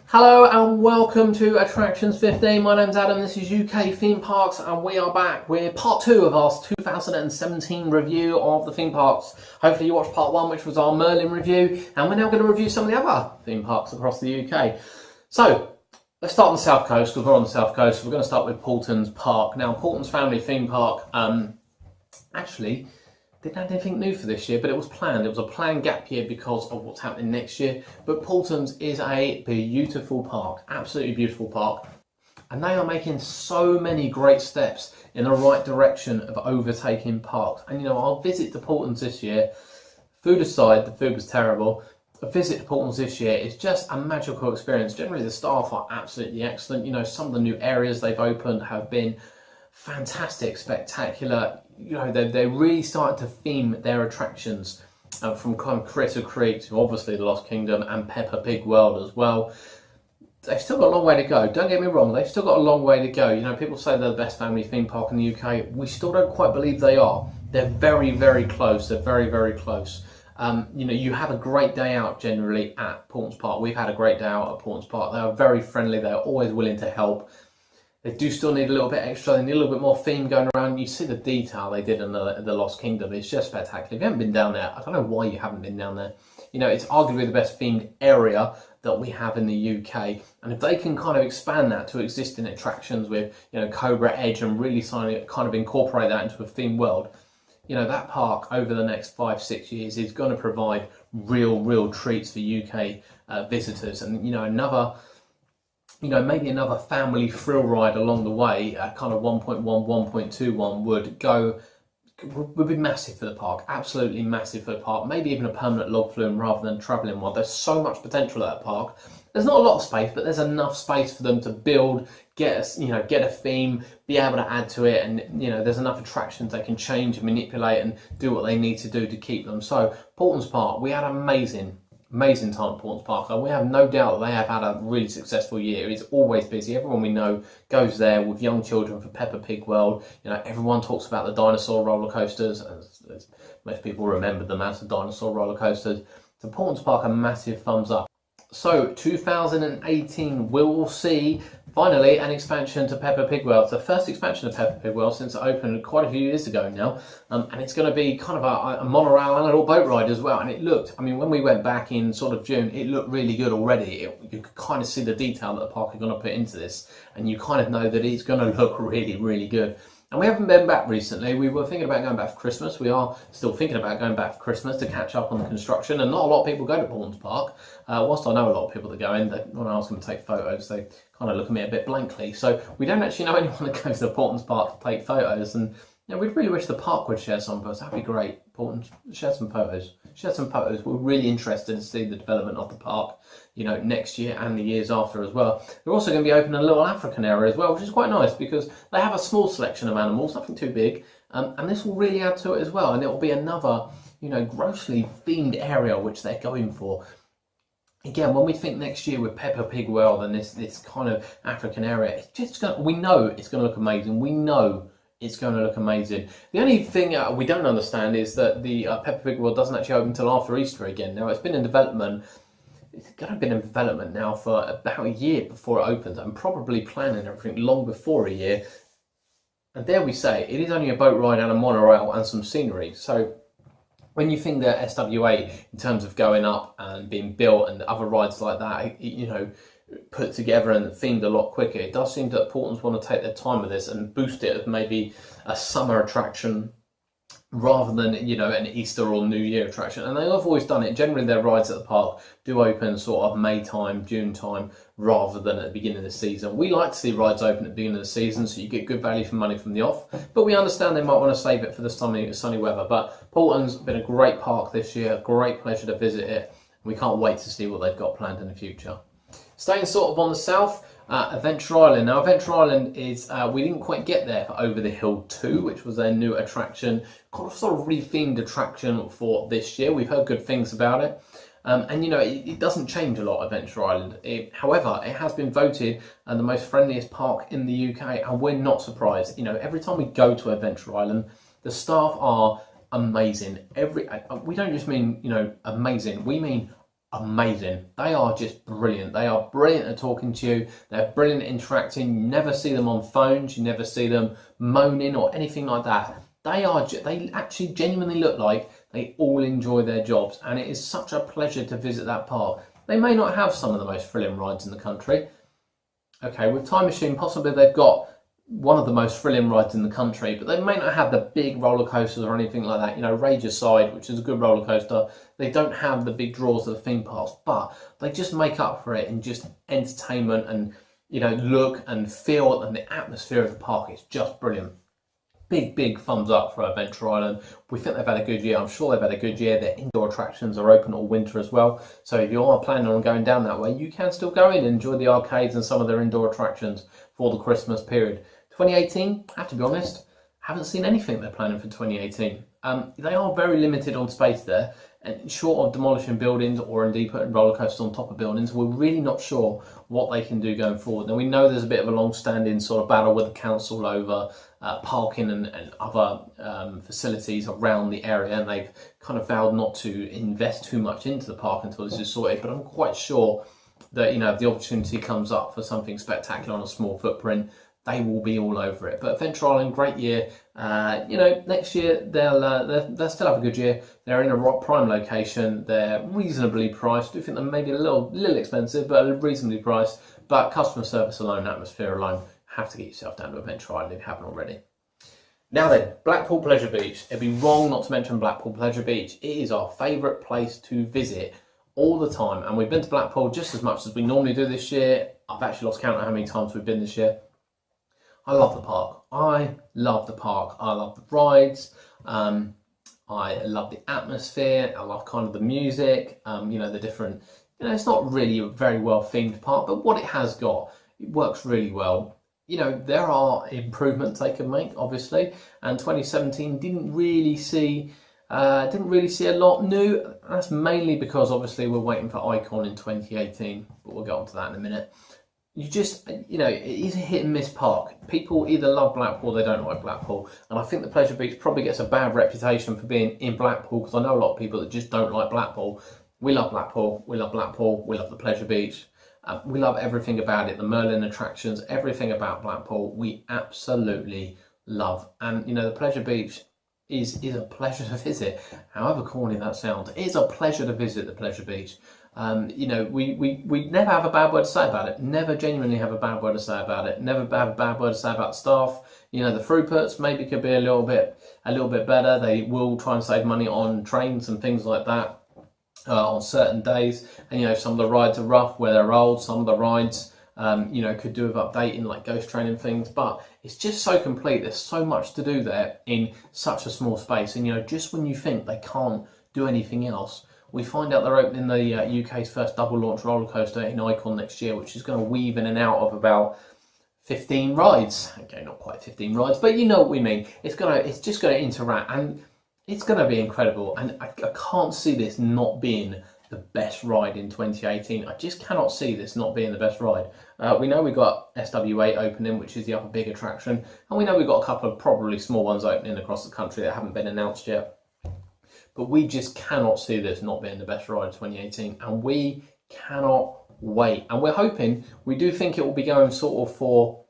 Hello and welcome to Attractions 15. My name's Adam, this is UK Theme Parks, and we are back with part 2 of our 2017 review of the theme parks. Hopefully you watched part 1, which was our Merlin review, and we're now going to review some of the other theme parks across the UK. So, let's start on the south coast, because we're on the south coast. We're going to start with Paulton's Park. Now, Paulton's Family Theme Park, actually, didn't have anything new for this year, but it was planned. It was a planned gap year because of what's happening next year. But Paulton's is a beautiful park, absolutely beautiful park. And they are making so many great steps in the right direction of overtaking parks. And you know, I'll visit the Paulton's this year. Food aside, the food was terrible. A visit to Paulton's this year is just a magical experience. Generally, the staff are absolutely excellent. You know, some of the new areas they've opened have been fantastic, spectacular. You know, they're really starting to theme their attractions from kind of Critter Creek to obviously the Lost Kingdom and Peppa Pig World as well. They've still got a long way to go. Don't get me wrong, they've still got a long way to go. You know, people say they're the best family theme park in the UK. We still don't quite believe they are. They're very, very close. They're very, very close. You know, you have a great day out generally at Paulton's Park. We've had a great day out at Paulton's Park. They are very friendly. They're always willing to help. They do still need a little bit extra. They need a little bit more theme going around. You see the detail they did in the Lost Kingdom. It's just spectacular. If you haven't been down there, I don't know why you haven't been down there. You know, it's arguably the best themed area that we have in the UK. And if they can kind of expand that to existing attractions with, you know, Cobra Edge and really kind of incorporate that into a themed world, you know, that park over the next 5-6 years is going to provide real treats for UK visitors. And, you know, maybe another family thrill ride along the way, kind of 1.1, 1.21 would be massive for the park, absolutely massive for the park. Maybe even a permanent log flume rather than travelling one. There's so much potential at that park. There's not a lot of space, but there's enough space for them to build, get a theme, be able to add to it, and you know, there's enough attractions they can change and manipulate and do what they need to do to keep them. So, Paulton's Park, we had an amazing time at Paulton's Park, and we have no doubt that they have had a really successful year. It's always busy. Everyone we know goes there with young children for Peppa Pig World. You know, everyone talks about the dinosaur roller coasters, as most people remember them as the dinosaur roller coasters. So Paulton's Park, a massive thumbs up. So 2018, we'll see finally an expansion to Peppa Pig World. It's the first expansion of Peppa Pig World since it opened quite a few years ago now, and it's going to be kind of a monorail and a little boat ride as well. And it looked, I mean, when we went back in sort of June, it looked really good already. You could kind of see the detail that the park are going to put into this, and you kind of know that it's going to look really good. And we haven't been back recently. We were thinking about going back for Christmas. We are still thinking about going back for Christmas to catch up on the construction. And not a lot of people go to Paulton's Park. Whilst I know a lot of people that go in, when I ask them to take photos, they kind of look at me a bit blankly. So we don't actually know anyone that goes to Paulton's Park to take photos. And you know, we'd really wish the park would share some of us. That'd be great. Paulton, share some photos. Share some photos. We're really interested to see the development of the park, you know, next year and the years after as well. They're also going to be opening a little African area as well, which is quite nice because they have a small selection of animals, nothing too big, and this will really add to it as well. And it will be another, you know, grossly themed area which they're going for. Again, when we think next year with Peppa Pig World and this kind of African area, it's just we know it's going to look amazing. We know it's going to look amazing. The only thing we don't understand is that the Peppa Pig World doesn't actually open until after Easter again. Now, it's been in development. It's going to have been in development now for about a year before it opens. I'm probably planning everything long before a year. And there we say, it is only a boat ride and a monorail and some scenery. So when you think that SWA, in terms of going up and being built and other rides like that, you know, put together and themed a lot quicker, it does seem that Paulton's want to take their time with this and boost it as maybe a summer attraction rather than, you know, an Easter or New Year attraction. And they have always done it. Generally, their rides at the park do open sort of May time, June time, rather than at the beginning of the season. We like to see rides open at the beginning of the season, so you get good value for money from the off. But we understand they might want to save it for the sunny weather. But Paulton's been a great park this year. Great pleasure to visit it. We can't wait to see what they've got planned in the future. Staying sort of on the south, Adventure Island. Now, Adventure Island is, we didn't quite get there for Over the Hill 2, which was their new attraction, kind of sort of rethemed attraction for this year. We've heard good things about it. And you know, it doesn't change a lot, Adventure Island. However, it has been voted the most friendliest park in the UK, and we're not surprised. You know, every time we go to Adventure Island, the staff are amazing. We don't just mean, you know, amazing. We mean amazing. They are just brilliant. They are brilliant at talking to you. They're brilliant at interacting. You never see them on phones. You never see them moaning or anything like that. They actually genuinely look like they all enjoy their jobs, and it is such a pleasure to visit that park. They may not have some of the most thrilling rides in the country. Okay, with Time Machine, possibly they've got one of the most thrilling rides in the country, but they may not have the big roller coasters or anything like that. You know, Rage Aside, which is a good roller coaster, they don't have the big draws of the theme parks, but they just make up for it in just entertainment and, you know, look and feel, and the atmosphere of the park is just brilliant. Big thumbs up for Adventure Island. We think they've had a good year. I'm sure they've had a good year. Their indoor attractions are open all winter as well. So if you are planning on going down that way, you can still go in and enjoy the arcades and some of their indoor attractions for the Christmas period. 2018, I have to be honest, haven't seen anything they're planning for 2018. They are very limited on space there, and short of demolishing buildings or indeed putting roller coasters on top of buildings, we're really not sure what they can do going forward. Now, we know there's a bit of a long-standing sort of battle with the council over parking and other facilities around the area, and they've kind of vowed not to invest too much into the park until this is sorted, but I'm quite sure that, you know, if the opportunity comes up for something spectacular on a small footprint, they will be all over it. But Adventure Island, great year. You know, next year they'll still have a good year. They're in a prime location. They're reasonably priced. I do think they're maybe a little expensive, but reasonably priced. But customer service alone, atmosphere alone, have to get yourself down to Adventure Island if you haven't already. Now then, Blackpool Pleasure Beach. It'd be wrong not to mention Blackpool Pleasure Beach. It is our favourite place to visit all the time, and we've been to Blackpool just as much as we normally do this year. I've actually lost count of how many times we've been this year. I love the park. I love the park. I love the rides. I love the atmosphere. I love kind of the music. You know, the different, you know, it's not really a very well themed park, but what it has got, it works really well. You know, there are improvements they can make, obviously, and 2017 didn't really see a lot new. That's mainly because obviously we're waiting for Icon in 2018, but we'll get onto that in a minute. You just, you know, it is a hit and miss park. People either love Blackpool or they don't like Blackpool. And I think the Pleasure Beach probably gets a bad reputation for being in Blackpool, because I know a lot of people that just don't like Blackpool. We love Blackpool, we love Blackpool, we love the Pleasure Beach. We love everything about it, the Merlin attractions, everything about Blackpool, we absolutely love. And, you know, the Pleasure Beach is a pleasure to visit. However corny that sounds, it is a pleasure to visit the Pleasure Beach. You know, we never have a bad word to say about it. Never genuinely have a bad word to say about it. Never have a bad word to say about the staff. You know, the throughputs maybe could be a little bit better. They will try and save money on trains and things like that on certain days. And, you know, some of the rides are rough where they're old. Some of the rides, you know, could do with updating, like ghost train and things. But it's just so complete. There's so much to do there in such a small space. And, you know, just when you think they can't do anything else, we find out they're opening the UK's first double launch roller coaster in Icon next year, which is going to weave in and out of about 15 rides. Okay, not quite 15 rides, but you know what we mean. It's just going to interact, and it's going to be incredible. And I can't see this not being the best ride in 2018. I just cannot see this not being the best ride. We know we've got SW8 opening, which is the other big attraction, and we know we've got a couple of probably small ones opening across the country that haven't been announced yet. But we just cannot see this not being the best ride of 2018, and we cannot wait. And we're hoping, we do think it will be going sort of for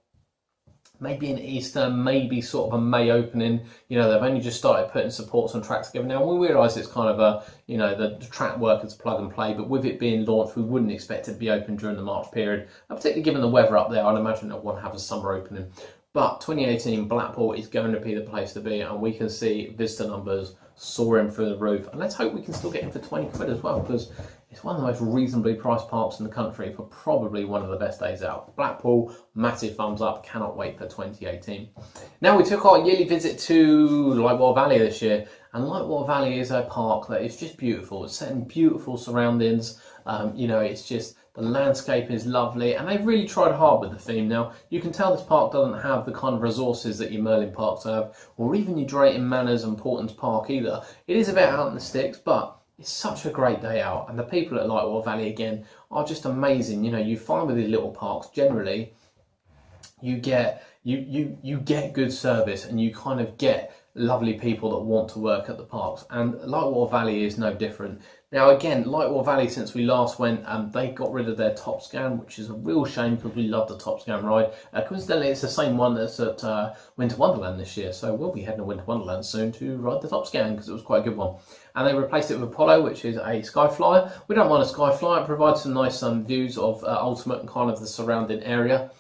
maybe an Easter, maybe sort of a May opening. You know, they've only just started putting supports on tracks together now. We realise it's kind of a, you know, the track work is plug and play, but with it being launched, we wouldn't expect it to be open during the March period. And particularly given the weather up there, I'd imagine they'll want to have a summer opening. But 2018, Blackpool is going to be the place to be, and we can see visitor numbers soaring through the roof. And let's hope we can still get in for 20 quid as well, because it's one of the most reasonably priced parks in the country for probably one of the best days out. Blackpool, massive thumbs up, cannot wait for 2018. Now, we took our yearly visit to Lightwater Valley this year, and Lightwater Valley is a park that is just beautiful. It's set in beautiful surroundings. You know, it's just The landscape is lovely, and they've really tried hard with the theme. Now, you can tell this park doesn't have the kind of resources that your Merlin parks have, or even your Drayton Manors and Portland's Park either. It is a bit out in the sticks, but it's such a great day out, and the people at Lightwater Valley, again, are just amazing. You know, you find with these little parks, generally, you get good service, and you kind of get lovely people that want to work at the parks, and Lightwater Valley is no different. Now again, Lightwater Valley, since we last went, they got rid of their Top Scan, which is a real shame because we love the Top Scan ride. Coincidentally, it's the same one that's at Winter Wonderland this year, so we'll be heading to Winter Wonderland soon to ride the Top Scan because it was quite a good one. And they replaced it with Apollo, which is a Sky Flyer. We don't mind a Sky Flyer, it provides some nice views of Ultimate and kind of the surrounding area.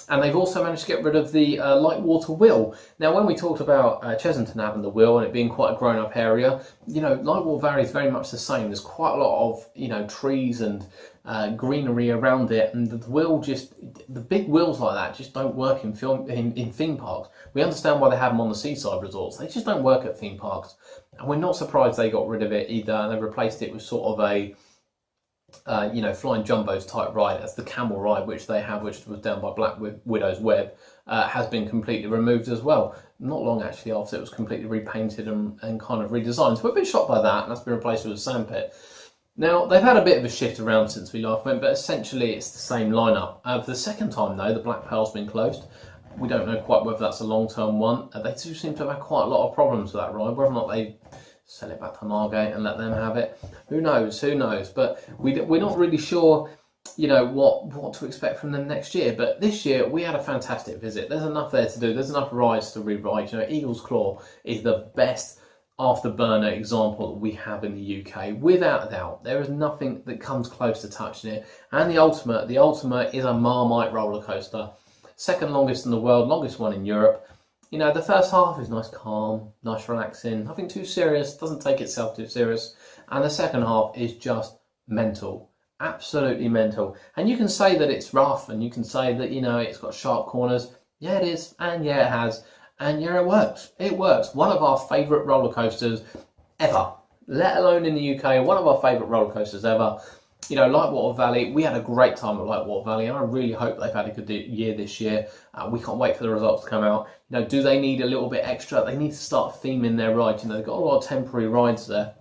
And they've also managed to get rid of the Lightwater Wheel. Now, when we talked about Chesington having the wheel and it being quite a grown-up area, you know, Lightwater Valley is very much the same. There's quite a lot of, you know, trees and greenery around it, and the wheel the big wheels like that just don't work in theme parks. We understand why they have them on the seaside resorts. They just don't work at theme parks, and we're not surprised they got rid of it either. And they replaced it with sort of a you know, Flying Jumbo's type ride, as the camel ride which they have, which was down by Black Widow's Web, has been completely removed as well. Not long actually after it was completely repainted and kind of redesigned. So we're a bit shocked by that, and that's been replaced with a sandpit. Now, they've had a bit of a shift around since we last went, but essentially it's the same lineup. For the second time though, the Black Pearl's been closed. We don't know quite whether that's a long-term one. They do seem to have had quite a lot of problems with that ride, whether or not they sell it back to Margate and let them have it. Who knows? Who knows? But we're not really sure, you know, what to expect from them next year. But this year we had a fantastic visit. There's enough there to do. There's enough rides to re-ride. You know, Eagle's Claw is the best afterburner example that we have in the UK, without a doubt. There is nothing that comes close to touching it. And the Ultimate is a Marmite roller coaster, second longest in the world, longest one in Europe. You know, the first half is nice, calm, nice, relaxing, nothing too serious, doesn't take itself too serious. And the second half is just mental, absolutely mental. And you can say that it's rough, and you can say that, you know, it's got sharp corners. Yeah, it is, and yeah, it has. And yeah, it works. It works. One of our favourite roller coasters ever, let alone in the UK, one of our favourite roller coasters ever. You know, Lightwater Valley, we had a great time at Lightwater Valley, and I really hope they've had a good year this year. We can't wait for the results to come out. You know, do they need a little bit extra? They need to start theming their rides. You know, they've got a lot of temporary rides there.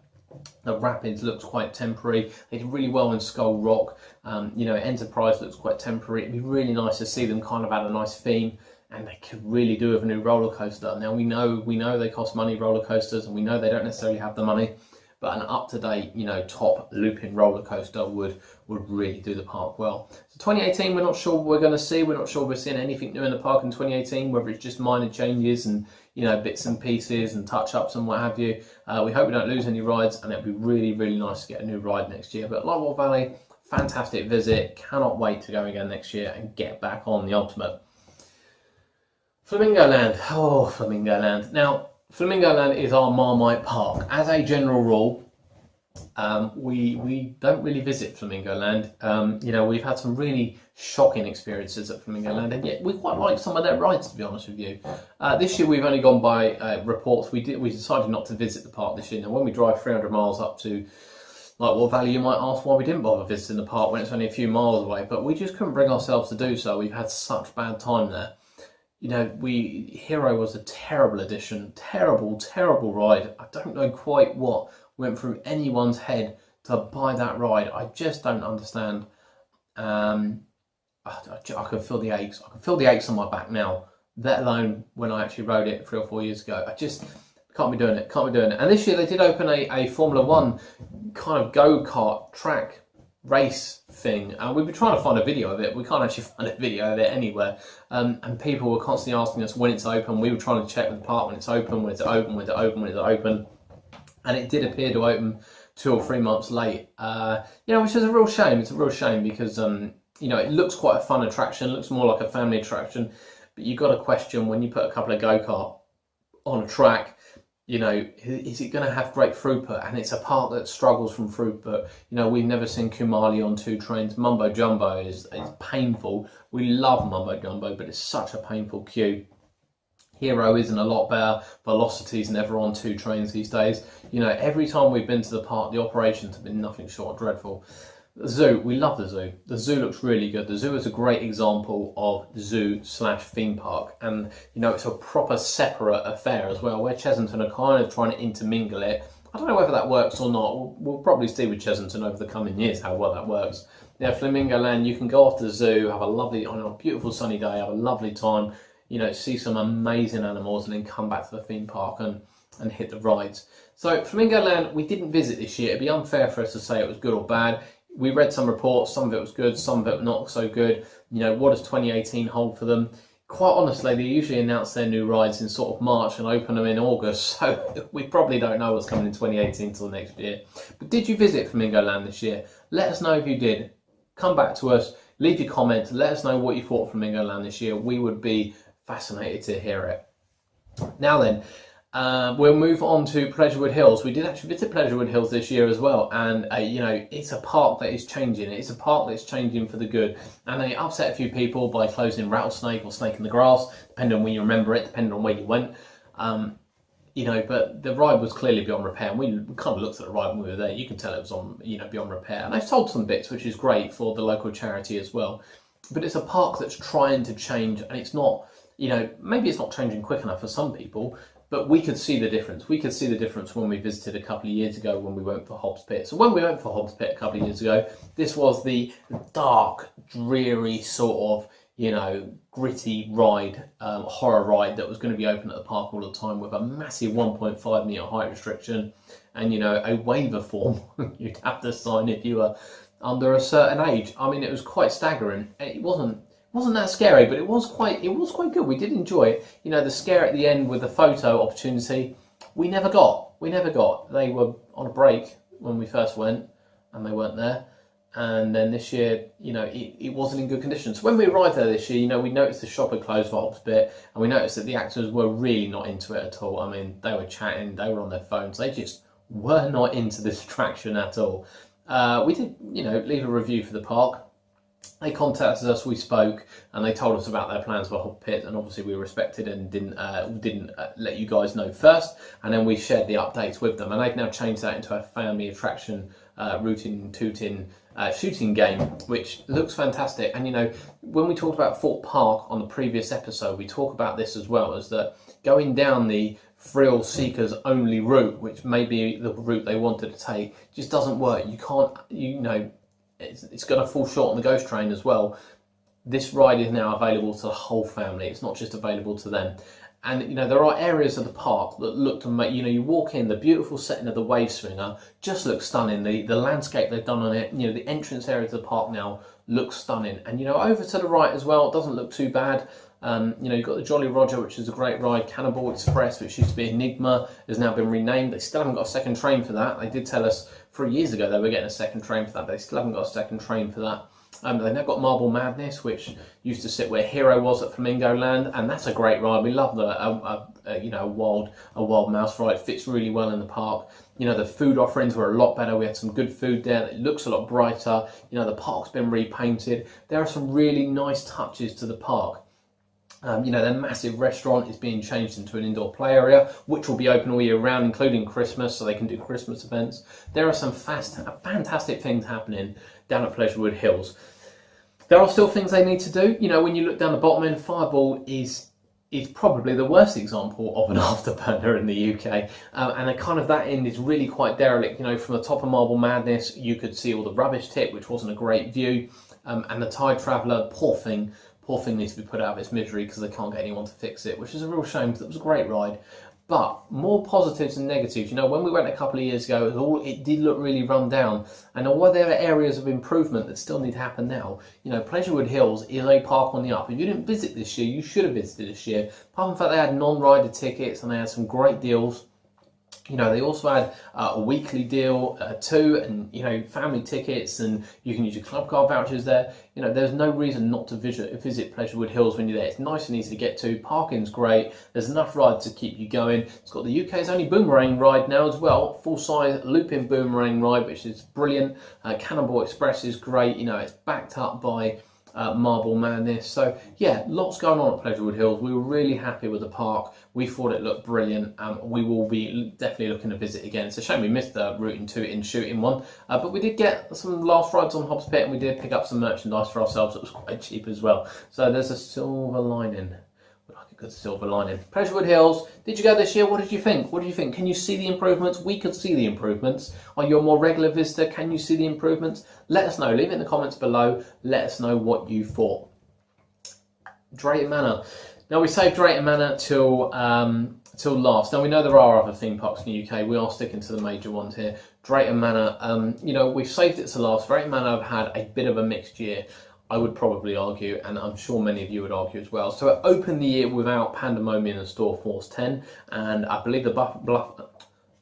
The Rapids looks quite temporary. They did really well in Skull Rock. You know, Enterprise looks quite temporary. It'd be really nice to see them kind of add a nice theme, and they could really do with a new roller coaster. Now, we know they cost money, roller coasters, and we know they don't necessarily have the money. But an up-to-date, you know, top looping roller coaster would really do the park well. So 2018, we're not sure what we're going to see. We're not sure we're seeing anything new in the park in 2018, whether it's just minor changes and, you know, bits and pieces and touch-ups and what have you. We hope we don't lose any rides, and it'll be really, really nice to get a new ride next year. But Lightwater Valley, fantastic visit. Cannot wait to go again next year and get back on the Ultimate. Flamingo Land. Oh, Flamingo Land. Now, Flamingo Land is our Marmite park. As a general rule, we don't really visit Flamingo Land. You know, we've had some really shocking experiences at Flamingo Land, and yet we quite like some of their rides, to be honest with you. This year we've only gone by reports. We decided not to visit the park this year. Now, when we drive 300 miles up to Lightwater Valley, you might ask why we didn't bother visiting the park when it's only a few miles away, but we just couldn't bring ourselves to do so. We've had such bad time there. You know, Hero was a terrible addition, terrible ride. I don't know quite what went through anyone's head to buy that ride. I just don't understand. I can feel the aches. I can feel the aches on my back now, let alone when I actually rode it 3 or 4 years ago. I just can't be doing it. And this year they did open a Formula One kind of go-kart track race thing, and we've been trying to find a video of it. We can't actually find a video of it anywhere, and people were constantly asking us when it's open. We were trying to check with the park when it's open, and it did appear to open 2 or 3 months late, you know, which is a real shame. It's a real shame because you know, it looks quite a fun attraction, it looks more like a family attraction, but you've got to question when you put a couple of go-kart on a track, you know, is it going to have great throughput? And it's a park that struggles from throughput. You know, we've never seen Kumali on 2 trains. Mumbo Jumbo is painful. We love Mumbo Jumbo, but it's such a painful queue. Hero isn't a lot better. Velocity's never on 2 trains these days. You know, every time we've been to the park, the operations have been nothing short of dreadful. The zoo, we love the zoo. The zoo looks really good. The zoo is a great example of zoo/theme park, and you know, it's a proper separate affair as well, where Chessington are kind of trying to intermingle it. I don't know whether that works or not. We'll probably see with Chessington over the coming years how well that works. Yeah, Flamingo Land, you can go off to the zoo, have a lovely, on a beautiful sunny day, have a lovely time, you know, see some amazing animals, and then come back to the theme park and hit the rides. So Flamingo Land, we didn't visit this year. It'd be unfair for us to say it was good or bad. We read some reports, some of it was good, some of it not so good. You know, what does 2018 hold for them? Quite honestly, they usually announce their new rides in sort of March and open them in August, so we probably don't know what's coming in 2018 until next year. But did you visit Flamingo Land this year? Let us know if you did. Come back to us, leave your comments, let us know what you thought of Flamingo Land this year. We would be fascinated to hear it. Now then, we'll move on to Pleasurewood Hills. We did actually visit Pleasurewood Hills this year as well, and you know, it's a park that is changing. It's a park that's changing for the good, and they upset a few people by closing Rattlesnake or Snake in the Grass, depending on when you remember it, depending on where you went. You know, but the ride was clearly beyond repair, and we kind of looked at the ride when we were there. You can tell it was on, you know, beyond repair, and they've sold some bits, which is great for the local charity as well. But it's a park that's trying to change, and it's not, you know, maybe it's not changing quick enough for some people, but we could see the difference. We could see the difference when we visited a couple of years ago when we went for Hobbs Pit. So when we went for Hobbs Pit a couple of years ago, this was the dark, dreary sort of, you know, gritty ride, horror ride that was going to be open at the park all the time with a massive 1.5 metre height restriction and, you know, a waiver form you'd have to sign if you were under a certain age. I mean, it was quite staggering. It wasn't that scary, but it was quite good. We did enjoy it. You know, the scare at the end with the photo opportunity, we never got. They were on a break when we first went, and they weren't there. And then this year, you know, it wasn't in good condition. So when we arrived there this year, you know, we noticed the shop had closed for Hobbs Pit, and we noticed that the actors were really not into it at all. I mean, they were chatting, they were on their phones, they just were not into this attraction at all. We did, you know, leave a review for the park. They contacted us, we spoke, and they told us about their plans for Hobbs Pit, and obviously we respected and didn't let you guys know first, and then we shared the updates with them, and they've now changed that into a family attraction, rootin' tootin' shooting game, which looks fantastic. And you know, when we talked about Fort Park on the previous episode, we talk about this as well, as that going down the thrill seekers only route, which may be the route they wanted to take, just doesn't work. You can't, you know, it's going to fall short on the ghost train as well. This ride is now available to the whole family. It's not just available to them. And you know, there are areas of the park that look to make, you know, you walk in, the beautiful setting of the wave swinger just looks stunning. The landscape they've done on it, you know, the entrance area to the park now looks stunning. And you know, over to the right as well, it doesn't look too bad. You know, you've got the Jolly Roger, which is a great ride. Cannibal Express, which used to be Enigma, has now been renamed. They still haven't got a second train for that. They did tell us 3 years ago they were getting a second train for that, but they still haven't got a second train for that. They've now got Marble Madness, which used to sit where Hero was at Flamingo Land, and that's a great ride. We love the you know, a wild mouse ride. It fits really well in the park. You know, the food offerings were a lot better. We had some good food there. It looks a lot brighter. You know, the park's been repainted. There are some really nice touches to the park. You know, their massive restaurant is being changed into an indoor play area, which will be open all year round, including Christmas, so they can do Christmas events. There are some fantastic things happening down at Pleasurewood Hills. There are still things they need to do. You know, when you look down the bottom end, Fireball is probably the worst example of an afterburner in the UK, and a kind of that end is really quite derelict. You know, from the top of Marble Madness, you could see all the rubbish tip, which wasn't a great view, and the Tide Traveller, poor thing needs to be put out of its misery because they can't get anyone to fix it, which is a real shame because it was a great ride. But more positives than negatives. You know, when we went a couple of years ago, it did look really run down. And although there are areas of improvement that still need to happen now, you know, Pleasurewood Hills is a park on the up. If you didn't visit this year, you should have visited this year. Apart from the fact they had non-rider tickets and they had some great deals. You know, they also had a weekly deal too, and you know, family tickets, and you can use your club card vouchers there. You know, there's no reason not to visit Pleasurewood Hills when you're there. It's nice and easy to get to. Parking's great. There's enough rides to keep you going. It's got the UK's only boomerang ride now as well, full-size looping boomerang ride, which is brilliant. Cannibal Express is great. You know, it's backed up by Marble Madness. So yeah, lots going on at Pleasurewood Hills. We were really happy with the park. We thought it looked brilliant. We will be definitely looking to visit again. It's a shame we missed the Rootin' Tootin' Shooting one, but we did get some last rides on Hobbs Pit, and we did pick up some merchandise for ourselves that was quite cheap as well. So there's a silver lining. Good silver lining. Pleasurewood Hills, did you go this year? What did you think? What do you think? Can you see the improvements? We could see the improvements. Are you a more regular visitor? Can you see the improvements? Let us know. Leave it in the comments below. Let us know what you thought. Drayton Manor. Now we saved Drayton Manor till last. Now we know there are other theme parks in the UK. We are sticking to the major ones here. Drayton Manor, you know, we've saved it to last. Drayton Manor have had a bit of a mixed year, I would probably argue, and I'm sure many of you would argue as well. So it opened the year without Pandemonium and Store Force 10, and I believe the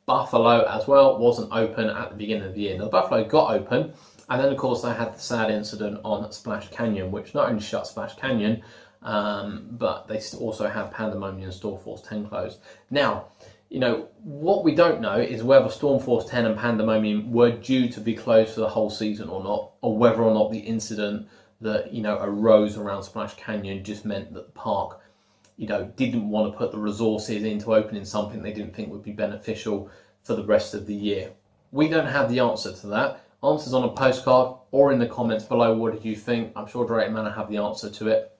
Buffalo as well wasn't open at the beginning of the year. Now the Buffalo got open, and then of course they had the sad incident on Splash Canyon, which not only shut Splash Canyon, but they also had Pandemonium and Store Force 10 closed. Now, you know, what we don't know is whether Storm Force 10 and Pandemonium were due to be closed for the whole season or not, or whether or not the incident that, you know, arose around Splash Canyon just meant that the park, you know, didn't want to put the resources into opening something they didn't think would be beneficial for the rest of the year. We don't have the answer to that. Answers on a postcard or in the comments below. What did you think? I'm sure Drayton Manor have the answer to it.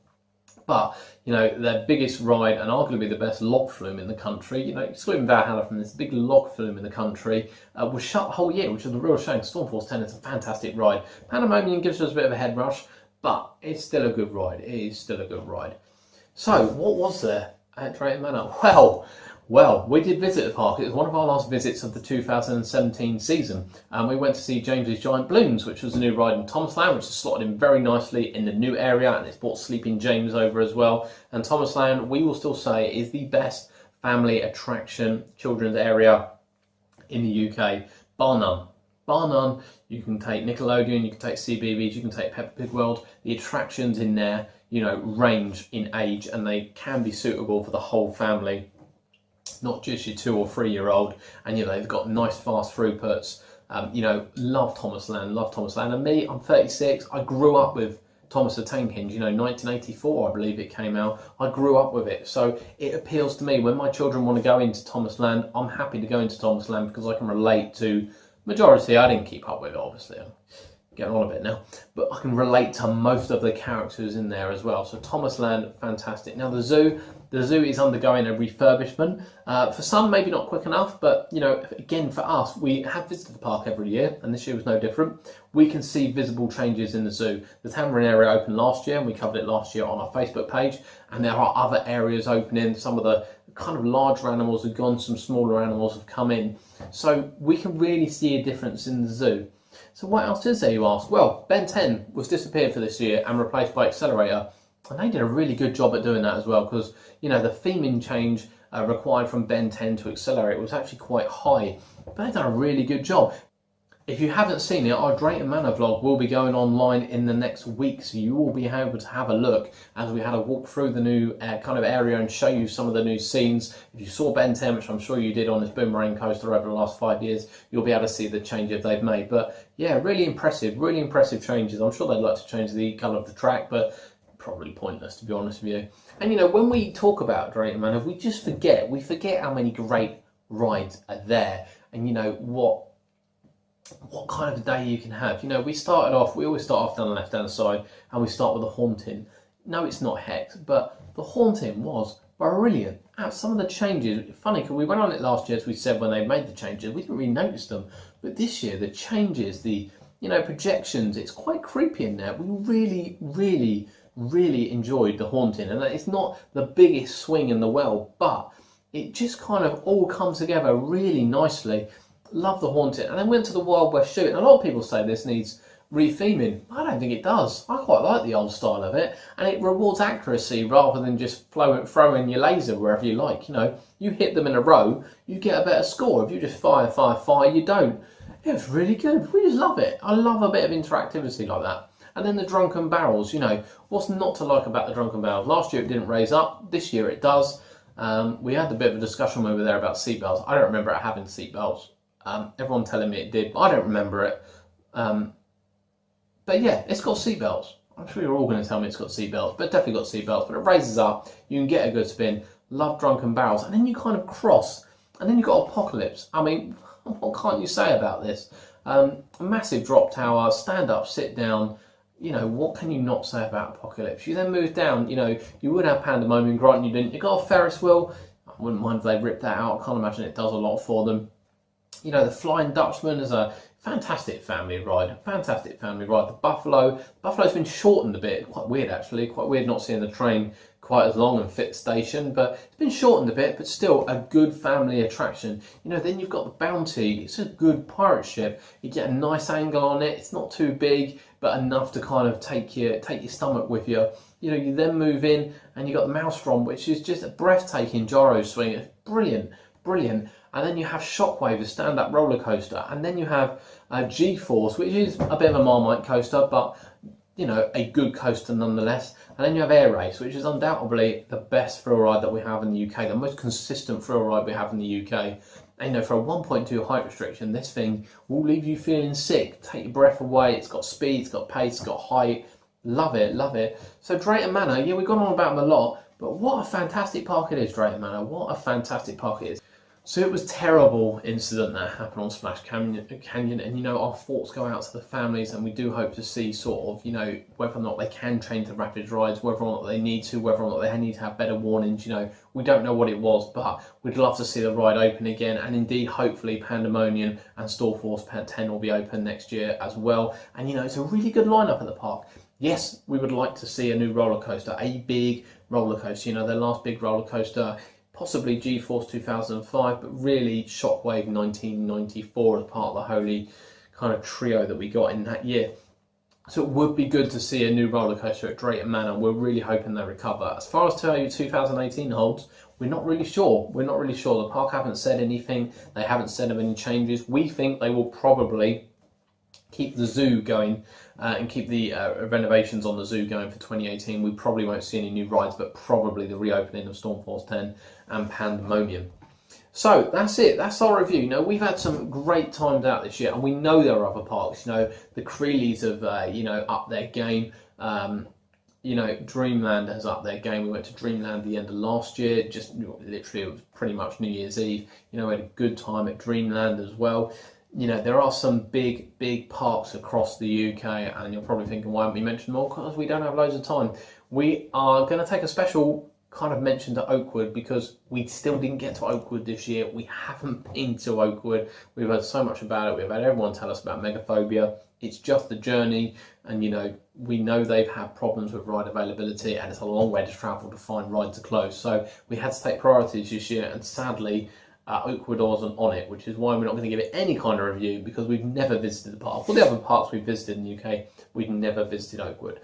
But, you know, their biggest ride and arguably the best log flume in the country, you know, excluding Valhalla from this big log flume in the country, was shut the whole year, which is a real shame. Storm Force 10 is a fantastic ride. Pandemonium gives us a bit of a head rush, but it's still a good ride. It is still a good ride. So, what was there at Drayton Manor? Well, we did visit the park. It was one of our last visits of the 2017 season. We went to see James's Giant Balloons, which was a new ride in Thomasland, which is slotted in very nicely in the new area, and it's brought Sleeping James over as well. And Thomasland, we will still say, is the best family attraction children's area in the UK, bar none. Bar none. You can take Nickelodeon, you can take CBeebies, you can take Peppa Pig World. The attractions in there, you know, range in age, and they can be suitable for the whole family, not just your 2 or 3 year old. And, you know, they've got nice fast throughputs. You know, love Thomasland. And me, I'm 36. I grew up with Thomas the Tank Engine, you know, 1984, I believe it came out. I grew up with it, so it appeals to me. When my children want to go into Thomasland, I'm happy to go into Thomasland because I can relate to majority. I didn't keep up with it, obviously. I'm getting on a bit now, but I can relate to most of the characters in there as well. So Thomasland, fantastic. Now the zoo is undergoing a refurbishment. For some, maybe not quick enough, but, you know, again, for us, we have visited the park every year, and this year was no different. We can see visible changes in the zoo. The Tamarind area opened last year, and we covered it last year on our Facebook page, and there are other areas opening. Some of the kind of larger animals have gone, some smaller animals have come in. So we can really see a difference in the zoo. So what else is there, you ask? Well, Ben 10 was disappeared for this year and replaced by Accelerator. And they did a really good job at doing that as well, because, you know, the theming change required from Ben 10 to Accelerate was actually quite high. But they've done a really good job. If you haven't seen it, our Drayton Manor vlog will be going online in the next week, so you will be able to have a look as we had a walk through the new kind of area and show you some of the new scenes. If you saw Ben 10, which I'm sure you did on this Boomerang coaster over the last 5 years, you'll be able to see the changes they've made. But yeah, really impressive changes. I'm sure they'd like to change the colour of the track, but probably pointless, to be honest with you. And, you know, when we talk about Drayton Manor, we forget how many great rides are there, and, you know, what kind of a day you can have. You know, we always start off down the left-hand side, and we start with the Haunting. No, it's not Hex, but the Haunting was brilliant. Some of the changes, funny, because we went on it last year, as we said, when they made the changes, we didn't really notice them. But this year, the changes, the, you know, projections, it's quite creepy in there. We really enjoyed the Haunting, and it's not the biggest swing in the world, but it just kind of all comes together really nicely. Love the Haunting. And then went to the Wild West Shoot, and a lot of people say this needs re-theming. I don't think it does. I quite like the old style of it, and it rewards accuracy rather than just throwing your laser wherever you like. You know, you hit them in a row, you get a better score. If you just fire, you don't. It was really good. We just love it. I love a bit of interactivity like that. And then the Drunken Barrels, you know, what's not to like about the Drunken Barrels? Last year it didn't raise up, this year it does. We had a bit of a discussion over there about seatbelts. I don't remember it having seatbelts. Everyone telling me it did, but I don't remember it. But yeah, it's got seatbelts. I'm sure you're all going to tell me it's got seat belts, but definitely got seat belts. But it raises up, you can get a good spin. Love drunken barrels, and then you kind of cross, and then you've got Apocalypse. I mean, what can't you say about this? A massive drop tower, stand up, sit down. You know, what can you not say about Apocalypse? You then move down, you know, you would have Pandemonium, granted you didn't. You got a Ferris wheel. I wouldn't mind if they ripped that out. I can't imagine it does a lot for them. You know, the Flying Dutchman is a fantastic family ride. Fantastic family ride. The Buffalo's been shortened a bit. Quite weird, actually. Quite weird not seeing the train quite as long and fit station, but it's been shortened a bit, but still a good family attraction. You know, then you've got the Bounty. It's a good pirate ship. You get a nice angle on it. It's not too big, but enough to kind of take your stomach with you. You know, you then move in and you got the Maelstrom, which is just a breathtaking gyro swing. It's brilliant, brilliant. And then you have Shockwave, a stand-up roller coaster, and then you have G-Force, which is a bit of a Marmite coaster, but you know, a good coaster nonetheless. And then you have Air Race, which is undoubtedly the best thrill ride that we have in the UK, the most consistent thrill ride we have in the UK. And you know, for a 1.2 height restriction, this thing will leave you feeling sick, take your breath away. It's got speed, it's got pace, it's got height. Love it, love it. So Drayton Manor, yeah, we've gone on about them a lot, but what a fantastic park it is, Drayton Manor. What a fantastic park it is. So it was a terrible incident that happened on Splash Canyon, and you know, our thoughts go out to the families, and we do hope to see sort of, you know, whether or not they can change the Rapids rides, whether or not they need to, whether or not they need to have better warnings. You know, we don't know what it was, but we'd love to see the ride open again, and indeed, hopefully, Pandemonium and Store Force 10 will be open next year as well. And you know, it's a really good lineup at the park. Yes, we would like to see a new roller coaster, a big roller coaster. You know, their last big roller coaster, possibly G-Force 2005, but really Shockwave 1994 as part of the holy kind of trio that we got in that year. So it would be good to see a new roller coaster at Drayton Manor. We're really hoping they recover. As far as 2018 holds, we're not really sure. We're not really sure. The park haven't said anything. They haven't said of any changes. We think they will probably keep the zoo going and keep the renovations on the zoo going for 2018. We probably won't see any new rides, but probably the reopening of Stormforce 10 and Pandemonium. So that's it. That's our review. You know, we've had some great times out this year, and we know there are other parks. You know, the Creelies have you know, upped their game. You know, Dreamland has upped their game. We went to Dreamland the end of last year. Just literally, it was pretty much New Year's Eve. You know, we had a good time at Dreamland as well. You know, there are some big parks across the UK, and you're probably thinking, why haven't we mentioned more? Because we don't have loads of time. We are going to take a special kind of mention to Oakwood, because we still didn't get to Oakwood this year. We haven't been to Oakwood. We've heard so much about it. We've had everyone tell us about Megaphobia. It's just a journey, and you know, we know they've had problems with ride availability, and it's a long way to travel to find rides to close. So we had to take priorities this year, and sadly, Oakwood wasn't on it, which is why we're not going to give it any kind of review, because we've never visited the park. All the other parks we've visited in the UK, we've never visited Oakwood.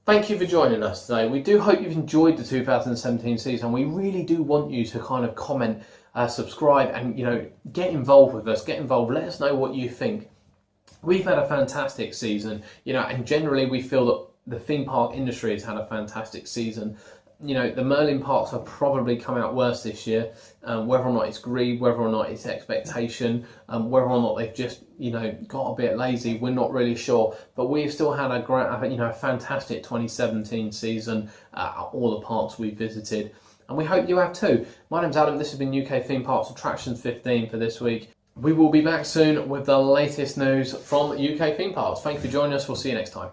Thank you for joining us today. We do hope you've enjoyed the 2017 season. We really do want you to kind of comment, subscribe, and you know, get involved with us. Get involved. Let us know what you think. We've had a fantastic season, you know, and generally we feel that the theme park industry has had a fantastic season. You know, the Merlin parks have probably come out worse this year, whether or not it's greed, whether or not it's expectation, whether or not they've just, you know, got a bit lazy, we're not really sure. But we've still had a great, you know, fantastic 2017 season at all the parks we've visited, and we hope you have too. My name's Adam, this has been UK Theme Parks Attractions 15 for this week. We will be back soon with the latest news from UK Theme Parks. Thank you for joining us, we'll see you next time.